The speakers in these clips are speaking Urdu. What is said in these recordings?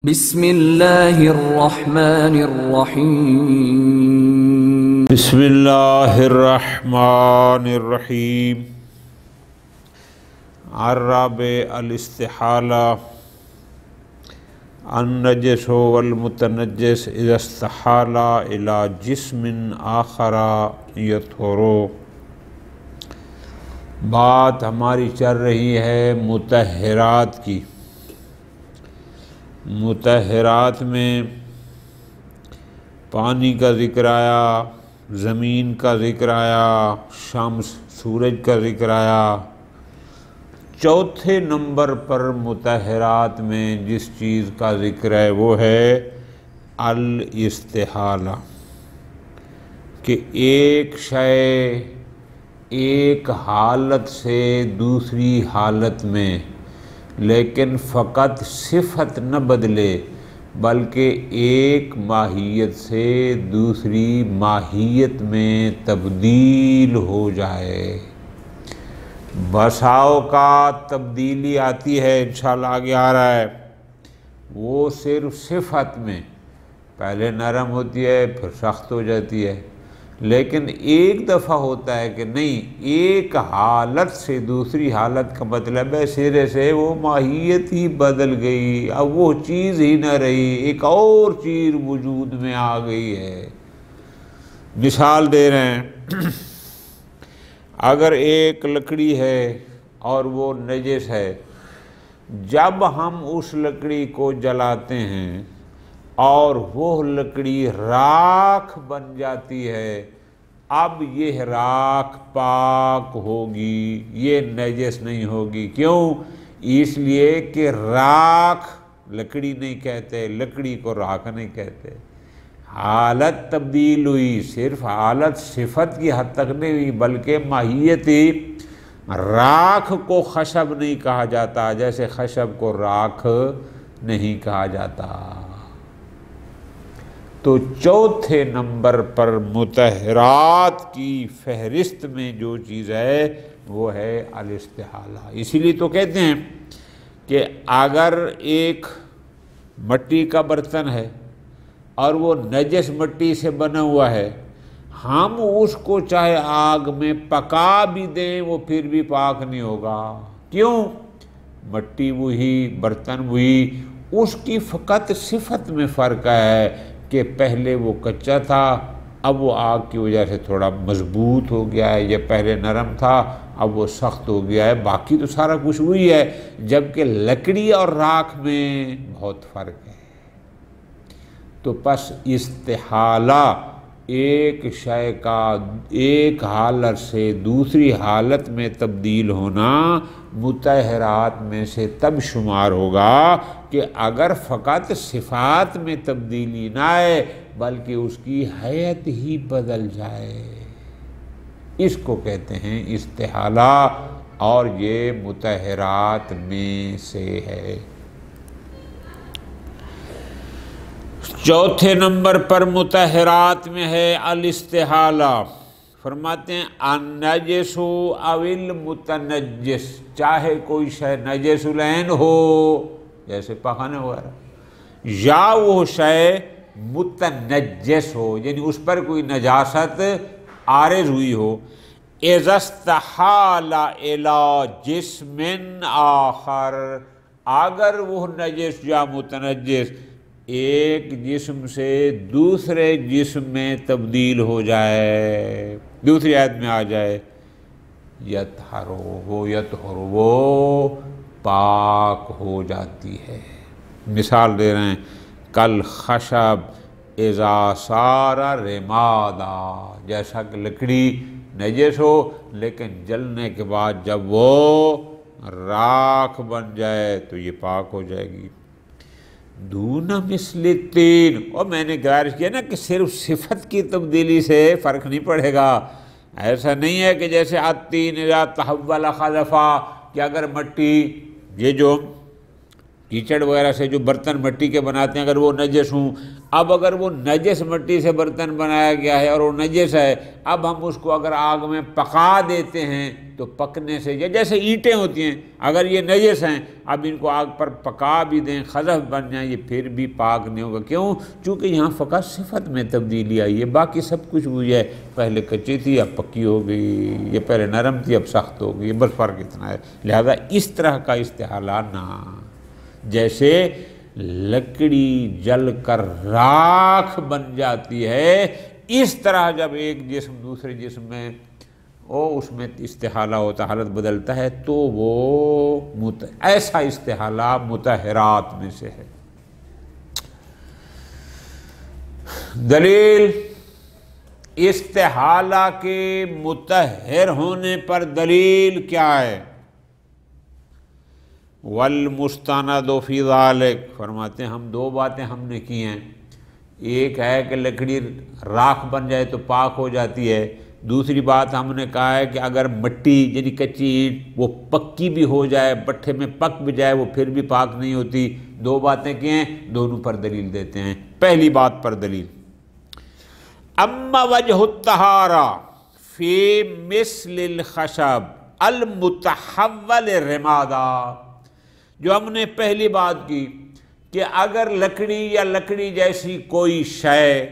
بسم اللہ الرحمن الرحیم بسم اللہ الرحمن الرحیم الرابع الاستحالہ النجس والمتنجس اذا استحال الى جسم آخر یطہر۔ بات ہماری چل رہی ہے مطہرات کی۔ مطہرات میں پانی کا ذکر آیا، زمین کا ذکر آیا، شمس سورج کا ذکر آیا۔ چوتھے نمبر پر مطہرات میں جس چیز کا ذکر ہے وہ ہے الاستحالہ، کہ ایک شے ایک حالت سے دوسری حالت میں لیکن فقط صفت نہ بدلے بلکہ ایک ماہیت سے دوسری ماہیت میں تبدیل ہو جائے۔ بسا اوقات تبدیلی آتی ہے، انشاءاللہ آگے آ رہا ہے، وہ صرف صفت میں پہلے نرم ہوتی ہے پھر سخت ہو جاتی ہے، لیکن ایک دفعہ ہوتا ہے کہ نہیں، ایک حالت سے دوسری حالت کا مطلب ہے سرے سے وہ ماہیت ہی بدل گئی، اب وہ چیز ہی نہ رہی، ایک اور چیز وجود میں آ گئی ہے۔ مثال دے رہے ہیں، اگر ایک لکڑی ہے اور وہ نجس ہے، جب ہم اس لکڑی کو جلاتے ہیں اور وہ لکڑی راکھ بن جاتی ہے، اب یہ راکھ پاک ہوگی، یہ نجس نہیں ہوگی۔ کیوں؟ اس لیے کہ راکھ لکڑی نہیں کہتے، لکڑی کو راکھ نہیں کہتے۔ حالت تبدیل ہوئی، صرف حالت صفت کی حد تک نہیں ہوئی بلکہ ماہیت ہی۔ راکھ کو خشب نہیں کہا جاتا جیسے خشب کو راکھ نہیں کہا جاتا۔ تو چوتھے نمبر پر مطہرات کی فہرست میں جو چیز ہے وہ ہے الاستحالہ۔ اسی لیے تو کہتے ہیں کہ اگر ایک مٹی کا برتن ہے اور وہ نجس مٹی سے بنا ہوا ہے، ہم اس کو چاہے آگ میں پکا بھی دیں وہ پھر بھی پاک نہیں ہوگا۔ کیوں؟ مٹی وہی، برتن وہی، اس کی فقط صفت میں فرق ہے کہ پہلے وہ کچا تھا، اب وہ آگ کی وجہ سے تھوڑا مضبوط ہو گیا ہے، یا پہلے نرم تھا اب وہ سخت ہو گیا ہے، باقی تو سارا کچھ وہی ہے، جبکہ لکڑی اور راکھ میں بہت فرق ہے۔ تو پس استحالہ ایک شے کا ایک حالت سے دوسری حالت میں تبدیل ہونا مطہرات میں سے تب شمار ہوگا کہ اگر فقط صفات میں تبدیلی نہ آئے بلکہ اس کی حیت ہی بدل جائے، اس کو کہتے ہیں استحالہ، اور یہ مطہرات میں سے ہے۔ چوتھے نمبر پر مطہرات میں ہے الاستحالہ۔ فرماتے ہیں النجس او المتنجس، چاہے کوئی شے نجس العین ہو جیسے پاخانے وغیرہ، یا وہ شے متنجس ہو یعنی اس پر کوئی نجاست عارض ہوئی ہو، اذا استحال الی جسم آخر، اگر وہ نجس یا متنجس ایک جسم سے دوسرے جسم میں تبدیل ہو جائے، دوسری آیت میں آ جائے، یطہر وہ پاک ہو جاتی ہے۔ مثال دے رہے ہیں کل خشب اذا صار رمادا، جیسا کہ لکڑی نجس ہو لیکن جلنے کے بعد جب وہ راکھ بن جائے تو یہ پاک ہو جائے گی۔ دون مثل الطین، اور میں نے گزارش کیا نا کہ صرف صفت کی تبدیلی سے فرق نہیں پڑے گا، ایسا نہیں ہے کہ جیسے الطین اذا تحول خضفا، کہ اگر مٹی، یہ جو کیچڑ وغیرہ سے جو برتن مٹی کے بناتے ہیں اگر وہ نجس ہوں، اب اگر وہ نجس مٹی سے برتن بنایا گیا ہے اور وہ نجس ہے، اب ہم اس کو اگر آگ میں پکا دیتے ہیں تو پکنے سے، یا جیسے اینٹیں ہوتی ہیں اگر یہ نجس ہیں اب ان کو آگ پر پکا بھی دیں، خزف بن جائیں، یہ پھر بھی پاک نہیں ہوگا۔ کیوں؟ چونکہ یہاں فقط صفت میں تبدیلی آئی ہے، باقی سب کچھ وہی ہے، پہلے کچی تھی اب پکی ہو گئی، یہ پہلے نرم تھی اب سخت ہو گئی، بس فرق اتنا ہے۔ لہذا اس طرح کا استحالہ نہ، جیسے لکڑی جل کر راکھ بن جاتی ہے، اس طرح جب ایک جسم دوسرے جسم میں اس میں استحالہ ہوتا، حالت بدلتا ہے، تو وہ ایسا استحالہ مطہرات میں سے ہے۔ دلیل استحالہ کے مطہر ہونے پر دلیل کیا ہے؟ والمستند فی ذالک، فرماتے ہیں ہم دو باتیں ہم نے کی ہیں، ایک ہے کہ لکڑی راکھ بن جائے تو پاک ہو جاتی ہے، دوسری بات ہم نے کہا ہے کہ اگر مٹی یعنی کچی اینٹ وہ پکی بھی ہو جائے، بٹھے میں پک بھی جائے، وہ پھر بھی پاک نہیں ہوتی۔ دو باتیں کی ہیں، دونوں پر دلیل دیتے ہیں۔ پہلی بات پر دلیل، اما وجہ الطہارہ فی مثل الخشب المتحول رمادا، جو ہم نے پہلی بات کی کہ اگر لکڑی یا لکڑی جیسی کوئی شے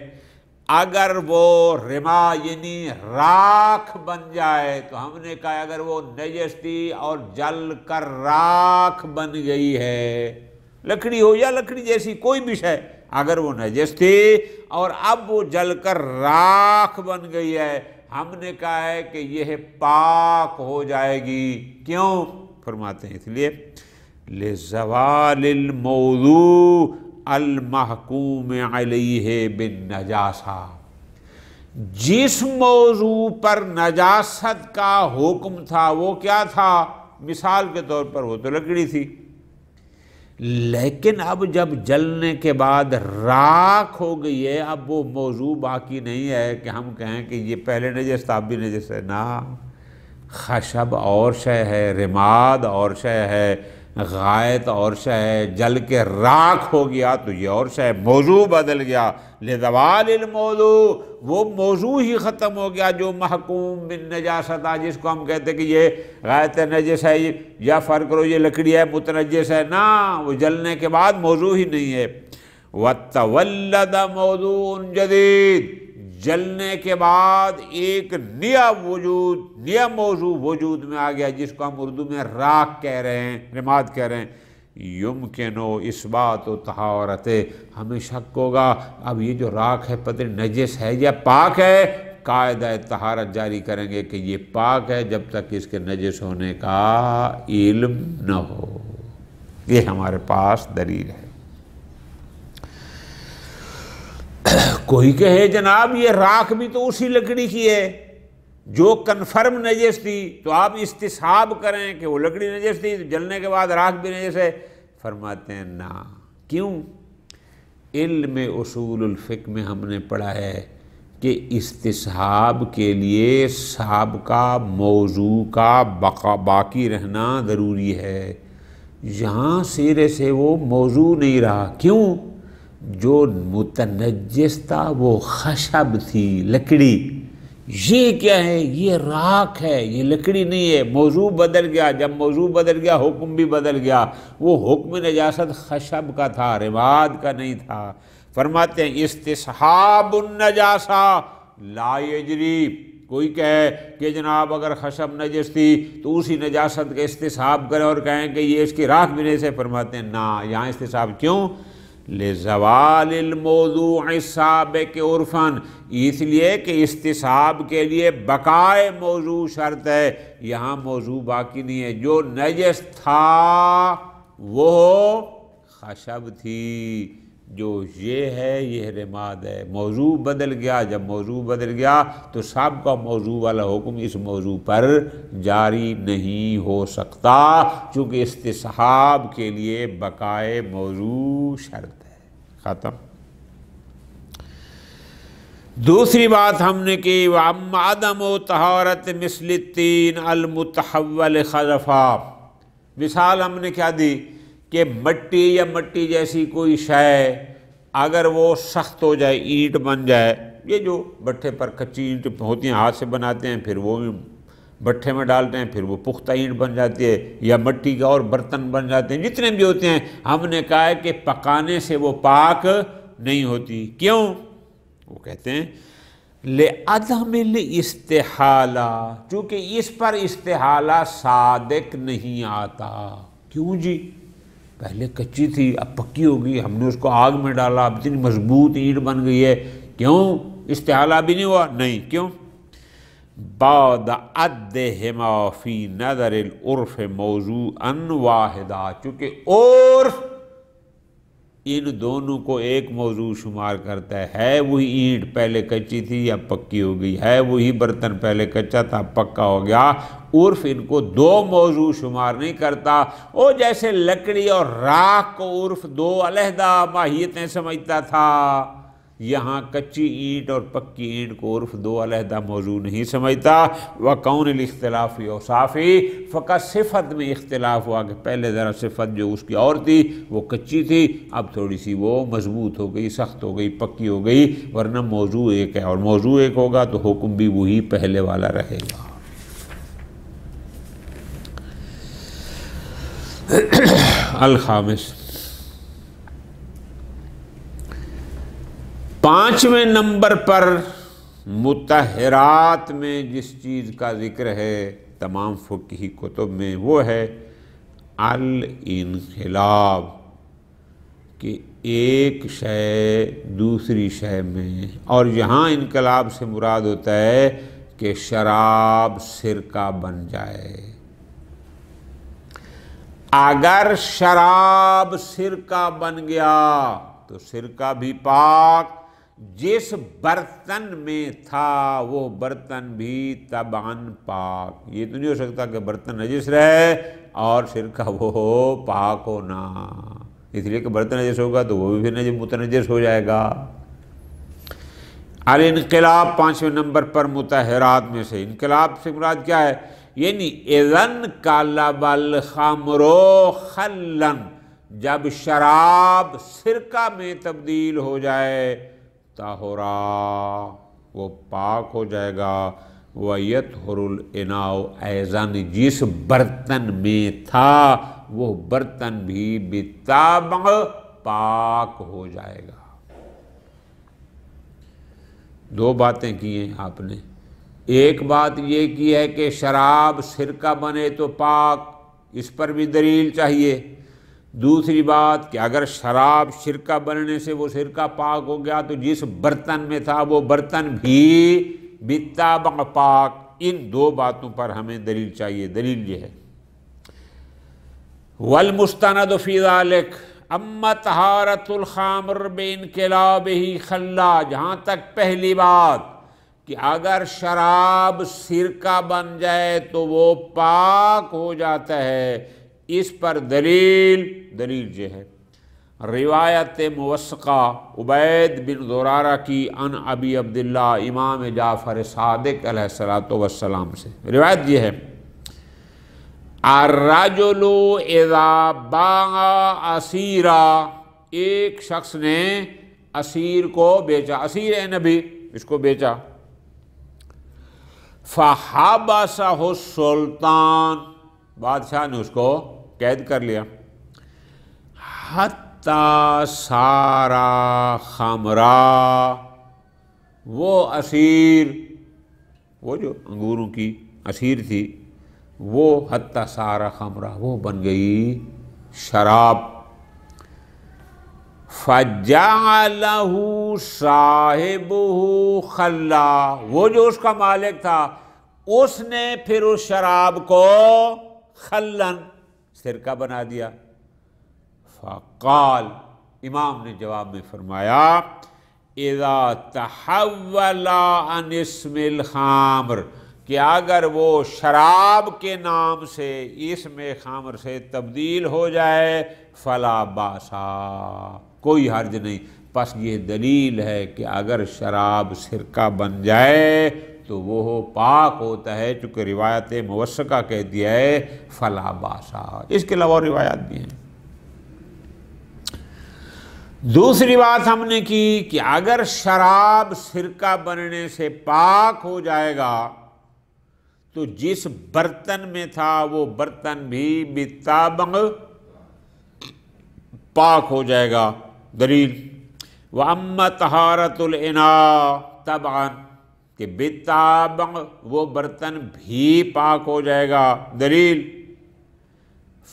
اگر وہ رما یعنی راکھ بن جائے، تو ہم نے کہا اگر وہ نجس تھی اور جل کر راکھ بن گئی ہے، لکڑی ہو یا لکڑی جیسی کوئی بھی شے، اگر وہ نجس تھی اور اب وہ جل کر راکھ بن گئی ہے، ہم نے کہا ہے کہ یہ پاک ہو جائے گی۔ کیوں؟ فرماتے ہیں اس لیے لزوال الموضوع المحکوم علیہ بالنجاسہ، جس موضوع پر نجاست کا حکم تھا وہ کیا تھا؟ مثال کے طور پر وہ تو لکڑی تھی، لیکن اب جب جلنے کے بعد راکھ ہو گئی ہے، اب وہ موضوع باقی نہیں ہے کہ ہم کہیں کہ یہ پہلے نجس تھا اب بھی نجس ہے، نہ، خشب اور شے ہے، رماد اور شے ہے، غائط اور شے ہے، جل کے راکھ ہو گیا تو یہ اور شے، موضوع بدل گیا۔ لزوال الموضوع، وہ موضوع ہی ختم ہو گیا جو محکوم بالنجاست، جس کو ہم کہتے ہیں کہ یہ غائط نجس ہے یا فرق کرو یہ لکڑی ہے متنجس ہے، نہ، وہ جلنے کے بعد موضوع ہی نہیں ہے۔ وَتَوَلَّدَ مَوْضُوعٌ جَدِيدٌ، جلنے کے بعد ایک نیا موضوع وجود میں آ گیا، جس کو ہم اردو میں راکھ کہہ رہے ہیں، رماد کہہ رہے ہیں۔ یمکنو اثبات و طہارت، ہمیں شک ہوگا اب یہ جو راکھ ہے پتہ نجس ہے یا پاک ہے، قاعدہ طہارت جاری کریں گے کہ یہ پاک ہے جب تک اس کے نجس ہونے کا علم نہ ہو۔ یہ ہمارے پاس دلیل ہے۔ کوئی کہے جناب یہ راکھ بھی تو اسی لکڑی کی ہے جو کنفرم نجس تھی، تو آپ استصحاب کریں کہ وہ لکڑی نجس تھی تو جلنے کے بعد راکھ بھی نجس ہے۔ فرماتے ہیں نہ، کیوں؟ علم اصول الفقہ میں ہم نے پڑھا ہے کہ استصحاب کے لیے سابقہ موضوع کا باقی رہنا ضروری ہے۔ یہاں سرے سے وہ موضوع نہیں رہا، کیوں؟ جو متنجس تھا وہ خشب تھی، لکڑی، یہ کیا ہے؟ یہ راکھ ہے، یہ لکڑی نہیں ہے، موضوع بدل گیا۔ جب موضوع بدل گیا حکم بھی بدل گیا، وہ حکم نجاست خشب کا تھا، رماد کا نہیں تھا۔ فرماتے ہیں استصحاب النجاسہ لا یجری، کوئی کہے کہ جناب اگر خشب نجس تھی تو اسی نجاست کا استصحاب کریں اور کہیں کہ یہ اس کی راکھ بھی نہیں سے، فرماتے ہیں نہ، یہاں استصحاب کیوں؟ لزوال الموضوع سابق عرفاً، اس لیے کہ استصحاب کے لیے بقائے موضوع شرط ہے، یہاں موضوع باقی نہیں ہے، جو نجس تھا وہ خشب تھی، جو یہ ہے یہ رماد ہے، موضوع بدل گیا۔ جب موضوع بدل گیا تو سابقہ موضوع والا حکم اس موضوع پر جاری نہیں ہو سکتا، چونکہ استصحاب کے لیے بقائے موضوع شرط ہے۔ ختم۔ دوسری بات ہم نے کی وَأَمَّا عَدَمُ طَهَارَةِ مِثْلِ الطِّينِ الْمُتَحَوَّلِ خَزَفًا، مثال ہم نے کیا دی کہ مٹی یا مٹی جیسی کوئی شے اگر وہ سخت ہو جائے، اینٹ بن جائے، یہ جو بٹھے پر کچی اینٹ ہوتی ہیں ہاتھ سے بناتے ہیں، پھر وہ بٹھے میں ڈالتے ہیں، پھر وہ پختہ اینٹ بن جاتی ہے، یا مٹی کے اور برتن بن جاتے ہیں، جتنے بھی ہوتے ہیں، ہم نے کہا ہے کہ پکانے سے وہ پاک نہیں ہوتی۔ کیوں؟ وہ کہتے ہیں لِعَدَمِ الْإِسْتِحَالَةِ، چونکہ اس پر استحالہ صادق نہیں آتا۔ کیوں جی؟ پہلے کچی تھی، اب پکی ہو گئی، ہم نے اس کو آگ میں ڈالا، اب اتنی مضبوط اینٹ بن گئی ہے، کیوں استحالہ بھی نہیں ہوا؟ نہیں، کیوں؟ بعد عدہما فی نظر العرف موضوعا واحدا، چونکہ عرف ان دونوں کو ایک موضوع شمار کرتا ہے وہی اینٹ پہلے کچی تھی یا پکی ہو گئی، ہے وہی برتن پہلے کچا تھا پکا ہو گیا، عرف ان کو دو موضوع شمار نہیں کرتا۔ وہ جیسے لکڑی اور راکھ کو عرف دو علیحدہ ماہیتیں سمجھتا تھا، یہاں کچی اینٹ اور پکی اینٹ کو عرف دو علیحدہ موضوع نہیں سمجھتا۔ وَقَوْنِ الْاخْتِلَافِ اوصافی، فقط صفت میں اختلاف ہوا کہ پہلے ذرا صفت جو اس کی اور تھی وہ کچی تھی، اب تھوڑی سی وہ مضبوط ہو گئی، سخت ہو گئی، پکی ہو گئی، ورنہ موضوع ایک ہے، اور موضوع ایک ہوگا تو حکم بھی وہی پہلے والا رہے گا۔ الخامس، پانچویں نمبر پر مطہرات میں جس چیز کا ذکر ہے تمام فقہی کتب میں، وہ ہے الانقلاب، کہ ایک شے دوسری شے میں، اور یہاں انقلاب سے مراد ہوتا ہے کہ شراب سرکہ بن جائے۔ اگر شراب سرکہ بن گیا تو سرکہ بھی پاک، جس برتن میں تھا وہ برتن بھی طبعاً پاک۔ یہ تو نہیں ہو سکتا کہ برتن نجس رہے اور سرکہ وہ پاک ہونا، اس لیے کہ برتن نجس ہوگا تو وہ بھی پھر متنجس ہو جائے گا۔ الانقلاب پانچویں نمبر پر مطہرات میں سے۔ انقلاب سے مراد کیا ہے؟ یعنی اذن قلب الخمر خلا، جب شراب سرکہ میں تبدیل ہو جائے، طہرا، وہ پاک ہو جائے گا، وَيَطْهُرُ الْإِنَاءُ أَيْضًا، جس برتن میں تھا وہ برتن بھی بالطبع پاک ہو جائے گا۔ دو باتیں کی ہیں آپ نے، ایک بات یہ کی ہے کہ شراب سرکہ بنے تو پاک، اس پر بھی دلیل چاہیے۔ دوسری بات کہ اگر شراب سرکہ بننے سے وہ سرکہ پاک ہو گیا تو جس برتن میں تھا وہ برتن بھی بالطبع پاک۔ ان دو باتوں پر ہمیں دلیل چاہیے۔ دلیل یہ ہے والمستند فی ذلک اما طہارت الخمر بانقلابہ خلا، جہاں تک پہلی بات کہ اگر شراب سرکہ بن جائے تو وہ پاک ہو جاتا ہے، اس پر دلیل یہ ہے روایت موثقہ عبید بن زرارہ کی عن ابی عبداللہ امام جعفر صادق علیہ الصلوۃ والسلام سے۔ روایت یہ ہے الرجل اذا باع اسیرا، ایک شخص نے اسیر کو بیچا، اسیر ہے نبی، اس کو بیچا، فحبسہ السلطان، بادشاہ نے اس کو قید کر لیا، حتی سارا خمرا، وہ اسیر، وہ جو انگوروں کی اسیر تھی وہ حتی سارا خمرا، وہ بن گئی شراب، فجعلہ صاحبہ خلا، وہ جو اس کا مالک تھا اس نے پھر اس شراب کو خلن، سرکہ بنا دیا۔ فقال، امام نے جواب میں فرمایا اذا تحول عن اسم الخمر، کہ اگر وہ شراب کے نام سے اسم خمر سے تبدیل ہو جائے، فلا باسا، کوئی حرج نہیں۔ پس یہ دلیل ہے کہ اگر شراب سرکہ بن جائے تو وہ پاک ہوتا ہے، چونکہ روایت موثقہ کہتی ہے فلا باسا۔ اس کے علاوہ روایات بھی ہیں۔ دوسری بات ہم نے کی کہ اگر شراب سرکہ بننے سے پاک ہو جائے گا تو جس برتن میں تھا وہ برتن بھی بالطبع پاک ہو جائے گا۔ دلیل وَأَمَّا طَهَارَةُ الْإِنَاءِ طبعاً کہ بالطبع وہ برتن بھی پاک ہو جائے گا۔ دلیل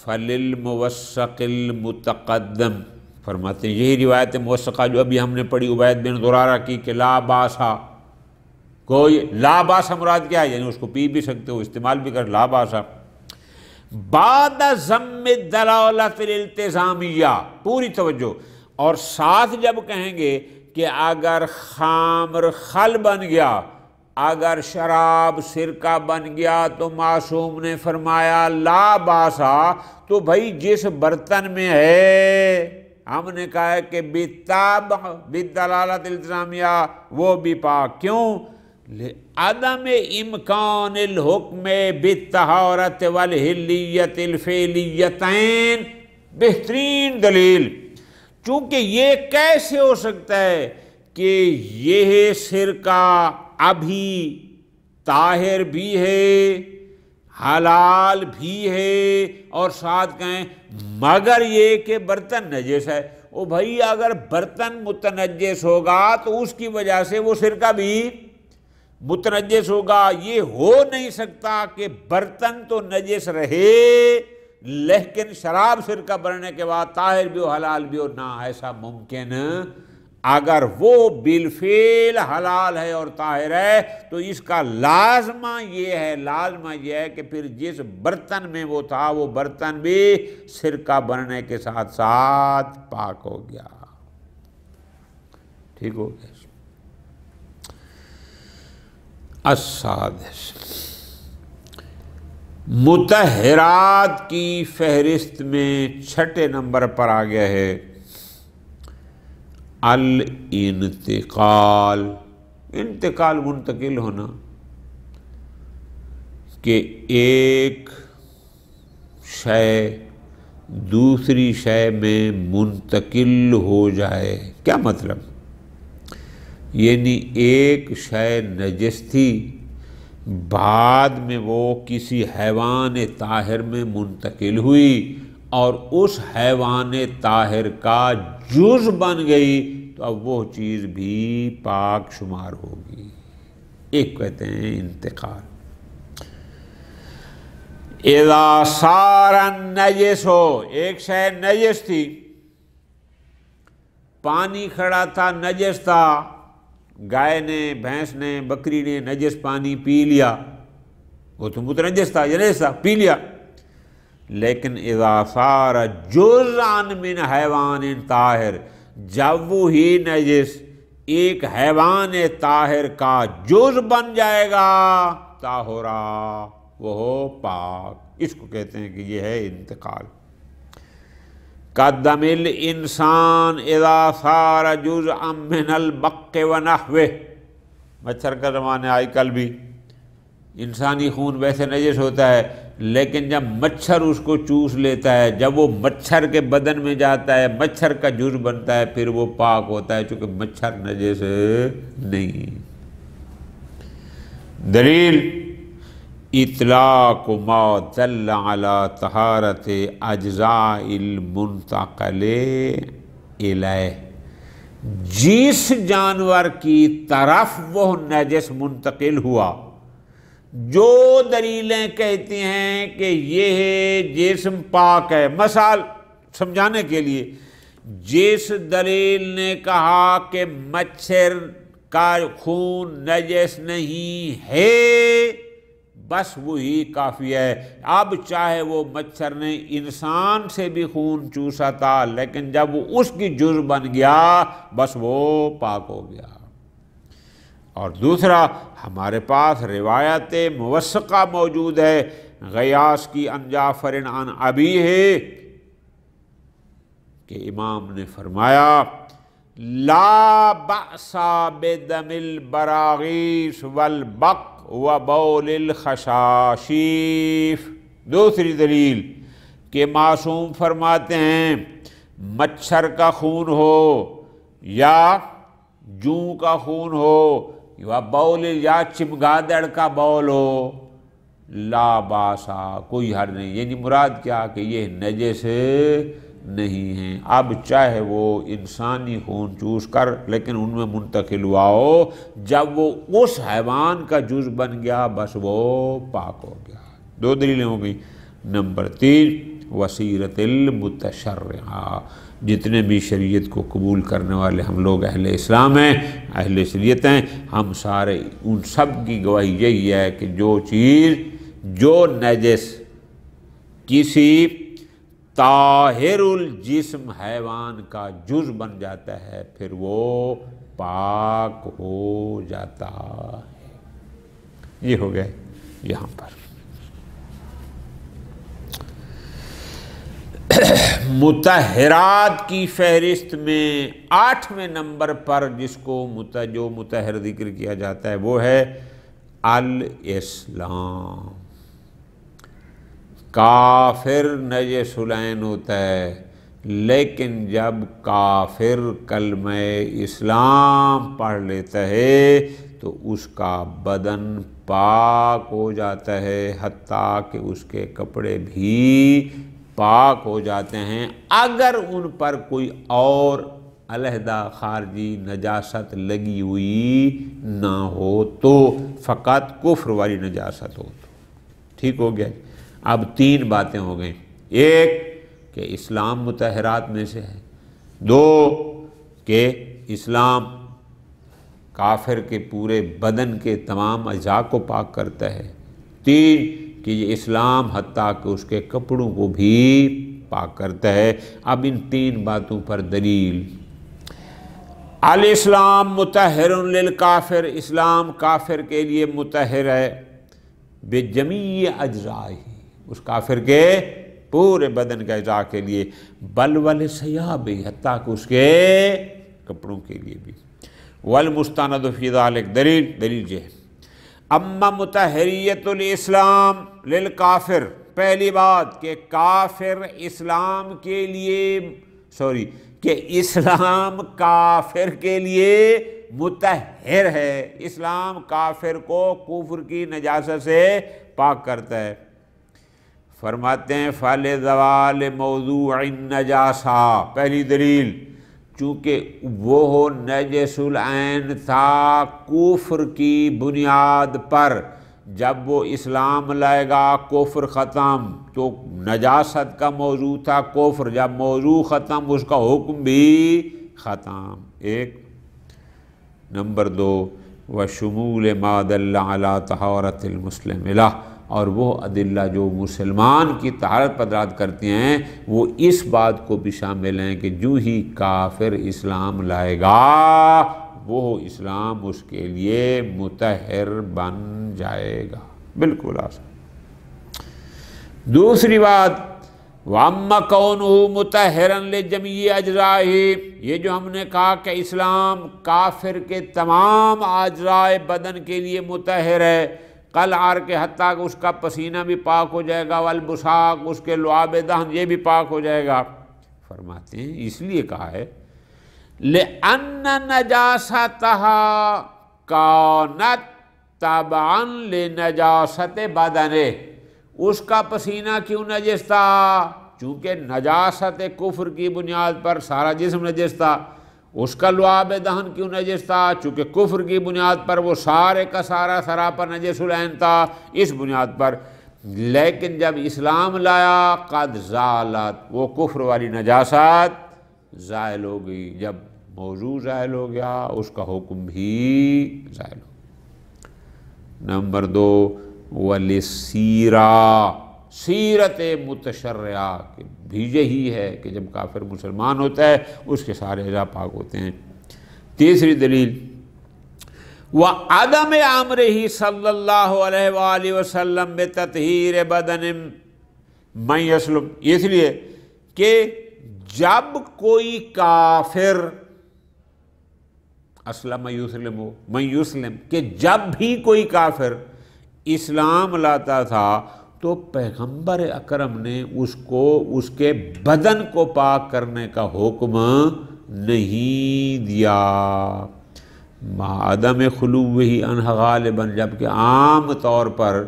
فَلِلْمُوَثَّقِ الْمُتَقَدَّمِ فرماتے ہیں یہی روایت موثقہ جو ابھی ہم نے پڑھی عبید بن زرارہ کی کہ لا باسا، کوئی لا باسا مراد کیا ہے؟ یعنی اس کو پی بھی سکتے ہو، استعمال بھی کر، لا باسا بعد ضم الدلالۃ الالتزامیہ، پوری توجہ، اور ساتھ جب کہیں گے کہ اگر خمر خل بن گیا، اگر شراب سرکہ بن گیا تو معصوم نے فرمایا لا باسا، تو بھائی جس برتن میں ہے ہم نے کہا ہے کہ بالطبع بالدلالۃ الالتزامیہ وہ بھی پاک، کیوں؟ عدم امکان الحکم بالطہارۃ والحلیۃ الفعلیتین، بہترین دلیل، چونکہ یہ کیسے ہو سکتا ہے کہ یہ سرکہ ابھی طاہر بھی ہے حلال بھی ہے اور ساتھ کہیں مگر یہ کہ برتن نجس ہے۔ او بھائی اگر برتن متنجس ہوگا تو اس کی وجہ سے وہ سرکہ بھی متنجس ہوگا۔ یہ ہو نہیں سکتا کہ برتن تو نجس رہے لیکن شراب سرکہ بننے کے بعد طاہر بھی ہو حلال بھی ہو، نہ ایسا ممکن۔ اگر وہ بالفعل حلال ہے اور طاہر ہے تو اس کا لازمہ یہ ہے کہ پھر جس برتن میں وہ تھا وہ برتن بھی سرکہ بننے کے ساتھ ساتھ پاک ہو گیا، ٹھیک ہو گیا۔ السادس، مطہرات کی فہرست میں چھٹے نمبر پر آ گیا ہے الانتقال، انتقال منتقل ہونا، کہ ایک شے دوسری شے میں منتقل ہو جائے۔ کیا مطلب؟ یعنی ایک شے نجس تھی، بعد میں وہ کسی حیوان طاہر میں منتقل ہوئی اور اس حیوان طاہر کا جز بن گئی تو اب وہ چیز بھی پاک شمار ہوگی، ایک کہتے ہیں انتقال۔ اذا صار النجس ہو، ایک شے نجس تھی، پانی کھڑا تھا نجس تھا، گائے نے بھینس نے بکری نے نجس پانی پی لیا، وہ تو متنجس تھا نجس تھا پی لیا، لیکن اذا صار جزءا من حیوان طاہر، جب وہی نجس ایک حیوان طاہر کا جز بن جائے گا طاہرا، وہ ہو پاک، اس کو کہتے ہیں کہ یہ ہے انتقال۔ قدم الانسان اذا صار جزءا من البق ونحوه، مچھر کا زمانہ آج کل بھی، انسانی خون ویسے نجس ہوتا ہے لیکن جب مچھر اس کو چوس لیتا ہے، جب وہ مچھر کے بدن میں جاتا ہے، مچھر کا جز بنتا ہے، پھر وہ پاک ہوتا ہے چونکہ مچھر نجس نہیں۔ دلیل اطلاق ما دل علی طہارت اجزاء المنتقل الیہ، جس جانور کی طرف وہ نجس منتقل ہوا، جو دلیلیں کہتی ہیں کہ یہ جسم پاک ہے، مثال سمجھانے کے لیے، جس دلیل نے کہا کہ مچھر کا خون نجس نہیں ہے بس وہی کافی ہے، اب چاہے وہ مچھر نے انسان سے بھی خون چوسا تھا لیکن جب وہ اس کی جز بن گیا بس وہ پاک ہو گیا۔ اور دوسرا، ہمارے پاس روایت موثقہ موجود ہے غیاث کی عن جعفر عن ابی ہے کہ امام نے فرمایا لا بأس بدم البراغیث والبق وبول الخشاشیف۔ دوسری دلیل کہ معصوم فرماتے ہیں مچھر کا خون ہو یا جوں کا خون ہو یا بول یا چمگادڑ کا بول ہو، لا باسا، کوئی حرج نہیں. یعنی مراد کیا کہ یہ نجس نہیں ہیں. اب چاہے وہ انسانی خون چوس کر لیکن ان میں منتقل ہوا ہو، جب وہ اس حیوان کا جز بن گیا بس وہ پاک ہو گیا. دو دلیلیں ہو گئی. نمبر 3 وسیرت المتشرعہ، جتنے بھی شریعت کو قبول کرنے والے ہم لوگ اہل اسلام ہیں، اہل شریعت ہیں، ہم سارے ان سب کی گواہی یہی ہے کہ جو نجس کسی طاہر الجسم حیوان کا جز بن جاتا ہے پھر وہ پاک ہو جاتا ہے. یہ ہو گئے یہاں پر. مطہرات کی فہرست میں 8ویں نمبر پر جس کو جو مطہر ذکر کیا جاتا ہے وہ ہے الاسلام. کافر نجس العین ہوتا ہے، لیکن جب کافر کلمہ اسلام پڑھ لیتا ہے تو اس کا بدن پاک ہو جاتا ہے، حتیٰ کہ اس کے کپڑے بھی پاک ہو جاتے ہیں اگر ان پر کوئی اور علیحدہ خارجی نجاست لگی ہوئی نہ ہو تو، فقط کفر والی نجاست ہو تو. ٹھیک ہو گیا. اب 3 باتیں ہو گئیں. ایک کہ اسلام مطہرات میں سے ہے، 2 کہ اسلام کافر کے پورے بدن کے تمام اجزاء کو پاک کرتا ہے، 3 کہ یہ اسلام حتیٰ کہ اس کے کپڑوں کو بھی پاک کرتا ہے. اب ان 3 باتوں پر دلیل. الاسلام مطہر للکافر، اسلام کافر کے لیے مطہر ہے، بجمیع اجزائہ، اس کافر کے پورے بدن کے اجزاء کے لیے، بل ولثیابہ، حتیٰ کہ اس کے کپڑوں کے لیے بھی. والمستند فی ذلک، دلیل یہ ہے. اما مطہریت الاسلام للکافر، پہلی بات کہ کافر اسلام کے لیے کہ اسلام کافر کے لیے مطہر ہے، اسلام کافر کو کفر کی نجاست سے پاک کرتا ہے. فرماتے ہیں فَلِزَوَالِ مَوْضُوعِ النَّجَاسَةِ، پہلی دلیل چونکہ وہ نجس العین تھا کفر کی بنیاد پر، جب وہ اسلام لائے گا کفر ختم، تو نجاست کا موضوع تھا کفر، جب موضوع ختم اس کا حکم بھی ختم. ایک. نمبر 2 وشمول ما دل علی طہارت المسلم لہ، اور وہ ادلہ جو مسلمان کی طہارت پر دلالت کرتے ہیں وہ اس بات کو بھی شامل ہیں کہ جو ہی کافر اسلام لائے گا وہ اسلام اس کے لیے مطہر بن جائے گا. بالکل آسان. دوسری بات وَأَمَّا كَوْنُهُ مُطَهِّرًا لِجَمِيعِ أَجْزَائِهِ، یہ جو ہم نے کہا کہ اسلام کافر کے تمام اجزاء بدن کے لیے مطہر ہے، قلعر کے حتیٰ کہ اس کا پسینہ بھی پاک ہو جائے گا، والبساق، اس کے لعاب دہن یہ بھی پاک ہو جائے گا. فرماتے ہیں اس لیے کہا ہے لِأَنَّ نَجَاسَتَهَا كَانَتْ تَبْعًا لِنَجَاسَتِ بَدَنِهِ، اس کا پسینہ کیوں نجس تھا؟ چونکہ نجاست کفر کی بنیاد پر سارا جسم نجس تھا. اس کا لعاب دہن کیوں نجس تھا؟ چونکہ کفر کی بنیاد پر وہ سارے کا سارا سراپر نجس العین تھا، اس بنیاد پر. لیکن جب اسلام لایا قد زالت، وہ کفر والی نجاست زائل ہو گئی. جب موضوع زائل ہو گیا اس کا حکم بھی زائل ہو گیا. نمبر 2 وَلِسِّیرَا، سیرت متشرعہ بھی یہی ہے کہ جب کافر مسلمان ہوتا ہے اس کے سارے اعضاء پاک ہوتے ہیں. تیسری دلیل وَعَدَمِ عَمْرِهِ صلی اللہ علیہ وآلہ وسلم بِتَطْہِیرِ بَدَنٍ مَنْ يَسْلُمْ، اس لیے کہ جب کوئی کافر اسلم یسلم من یسلم، کہ جب بھی کوئی کافر اسلام لاتا تھا تو پیغمبر اکرم نے اس کو اس کے بدن کو پاک کرنے کا حکم نہیں دیا، عدم خلوہ عنہ غالباً، جبکہ عام طور پر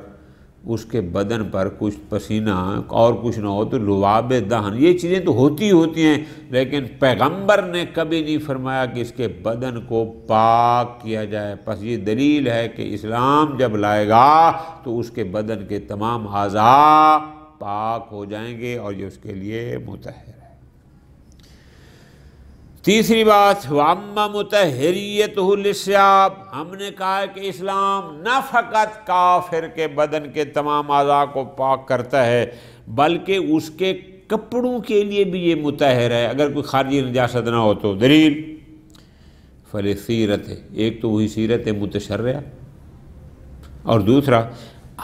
اس کے بدن پر کچھ پسینہ اور کچھ نہ ہو تو لعاب دہن یہ چیزیں تو ہوتی ہیں، لیکن پیغمبر نے کبھی نہیں فرمایا کہ اس کے بدن کو پاک کیا جائے۔ پس یہ دلیل ہے کہ اسلام جب لائے گا تو اس کے بدن کے تمام اعضاء پاک ہو جائیں گے اور یہ اس کے لیے مطہر ہے۔ تیسری بات، وَأَمَّا مُطَهِّرِيَّتُهُ لِلثِّيَابِ، ہم نے کہا ہے کہ اسلام نہ فقط کافر کے بدن کے تمام اعضاء کو پاک کرتا ہے بلکہ اس کے کپڑوں کے لیے بھی یہ مطہر ہے اگر کوئی خارجی نجاست نہ ہو تو۔ دلیل فلسیرت ہے، ایک تو وہی سیرت متشرعہ، اور دوسرا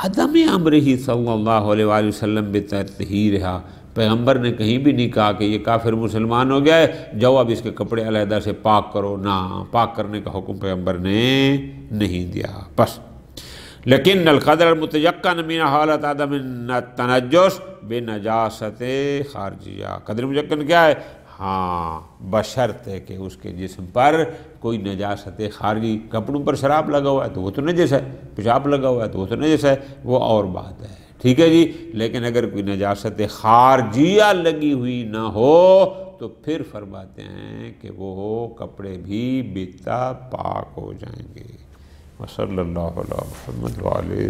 عدم امرہ صلی اللہ علیہ وآلہ وسلم بتطہیرہا، پیغمبر نے کہیں بھی نہیں کہا کہ یہ کافر مسلمان ہو گیا ہے جاؤ اب اس کے کپڑے علیحدہ سے پاک کرو، نہ، پاک کرنے کا حکم پیغمبر نے نہیں دیا۔ بس لیکن القدر المتیقن من حالت عدم التنجس بنجاست خارجیہ، قدر متیقن کیا ہے؟ ہاں، بشرط ہے کہ اس کے جسم پر کوئی نجاست خارجی، کپڑوں پر شراب لگا ہوا ہے تو وہ تو نجس ہے، پیشاب لگا ہوا ہے تو وہ تو نجس ہے، وہ اور بات ہے، ٹھیک ہے جی۔ لیکن اگر کوئی نجاست خارجیہ لگی ہوئی نہ ہو تو پھر فرماتے ہیں کہ وہ کپڑے بھی بتا پاک ہو جائیں گے۔ وصلی اللہ علیہ محمد وآلہ